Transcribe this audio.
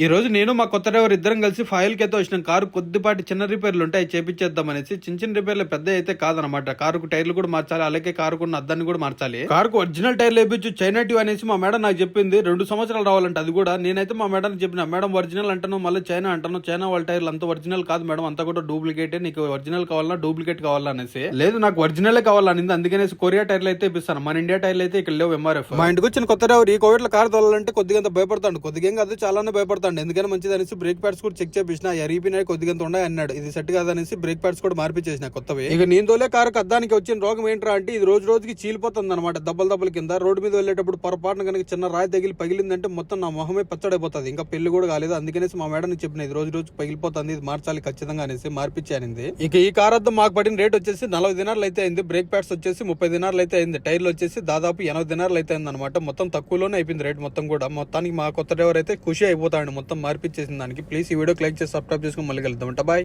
ఈ రోజు నేను మా కొత్త డ్రైవర్ ఇద్దరం కలిసి ఫాయిల్ కి అయితే వచ్చిన కారు కొద్దిపాటి చిన్న రిపేర్లు ఉంటాయి చేపించేద్దాం అనేసి. చిన్న చిన్న రిపేర్లు పెద్ద అయితే కాదనమాట. కారుకు టైర్లు కూడా మార్చాలి, అలాగే కారుకున్న అద్దాన్ని కూడా మార్చాలి. కారుకు ఒరిజినల్ టైర్లు వేయించు చైనా ట్యూబ్ అనేసి మా మేడం నాకు చెప్పింది. 2 సంవత్సరాలు రావాలంటే అది కూడా. నేనైతే మా మేడం చెప్పిన, మేడం ఒరిజినల్ అంటాను మళ్ళీ చైనా అంటాను. చైనా వాళ్ళ టైర్లు అంత ఒరిజినల్ కాదు మేడం, అంతా కూడా డూప్లికేట్. నీకు ఒరిజినల్ కావాలా డూప్లికేట్ కావాలా అనేసి. లేదు నాకు ఒరిజినల్ కావాలనింది. అందుకనేసి కొరియా టైర్లు అయితే ఇప్పిస్తాను. మన ఇండియా టైర్లు అయితే ఇక్కడ లేవు ఎంఆర్ఎఫ్. మా ఇంటికి వచ్చిన కొత్త డ్రైవర్ ఈ కోవిడ్ లో కారు తోలాలంటే కొద్దిగా భయపడతాడు. కొద్దిగా కాదు చాలానే భయపడతాడు. ఎందుకని మంచిది బ్రేక్ ప్యాడ్స్ కూడా చెక్ చేపించిన, ఎరిపినాయి కొద్దిగా ఉన్నాయి అన్నాడు. ఇది సెట్ కాదనేసి బ్రేక్ ప్యాడ్స్ కూడా మార్పిచేసిన కొత్తవి. ఇక నేను తోలే కారుకు అద్దానికి వచ్చిన రోగం ఏంట్రా అంటే ఇది రోజు రోజుకి చీలిపోతుంది అనమాట. దెబ్బల కింద రోడ్డు మీద వెళ్ళేటప్పుడు పొరపాటున కనుక చిన్న రాయి తగిలి పగిలిందంటే మొత్తం నా మొహమే పచ్చడైపోతుంది. ఇంకా పెళ్లి కూడా కాలేదు. అందుకనేసి మా మేడం చెప్పిన ఇది రోజు పగిలిపోతుంది, ఇది మార్చాలి ఖచ్చితంగా అనేసి మార్పిచ్చానింది. ఇక ఈ కార్ అద్దం మాకు పడిన రేట్ వచ్చేసి 40 దినార్లు అయితే అయింది. బ్రేక్ ప్యాడ్స్ వచ్చేసి 30 దినార్లు అయితే అయింది. టైర్లు వచ్చేసి దాదాపు 80 దినార్లు అయితే అయింది అనమాట. మొత్తం తక్కువలోనే అయిపోయింది రేట్ మొత్తం కూడా. మొత్తానికి మా కొత్త డ్రైవర్ అయితే ఖుషి అయిపోతాడు మొత్తం మార్పిచ్చేసిన దానికి. ప్లీజ్ ఈ వీడియో లైక్ చేసి సబ్స్క్రైబ్ చేసుకుని మళ్ళీ కలుద్దాం. బాయ్.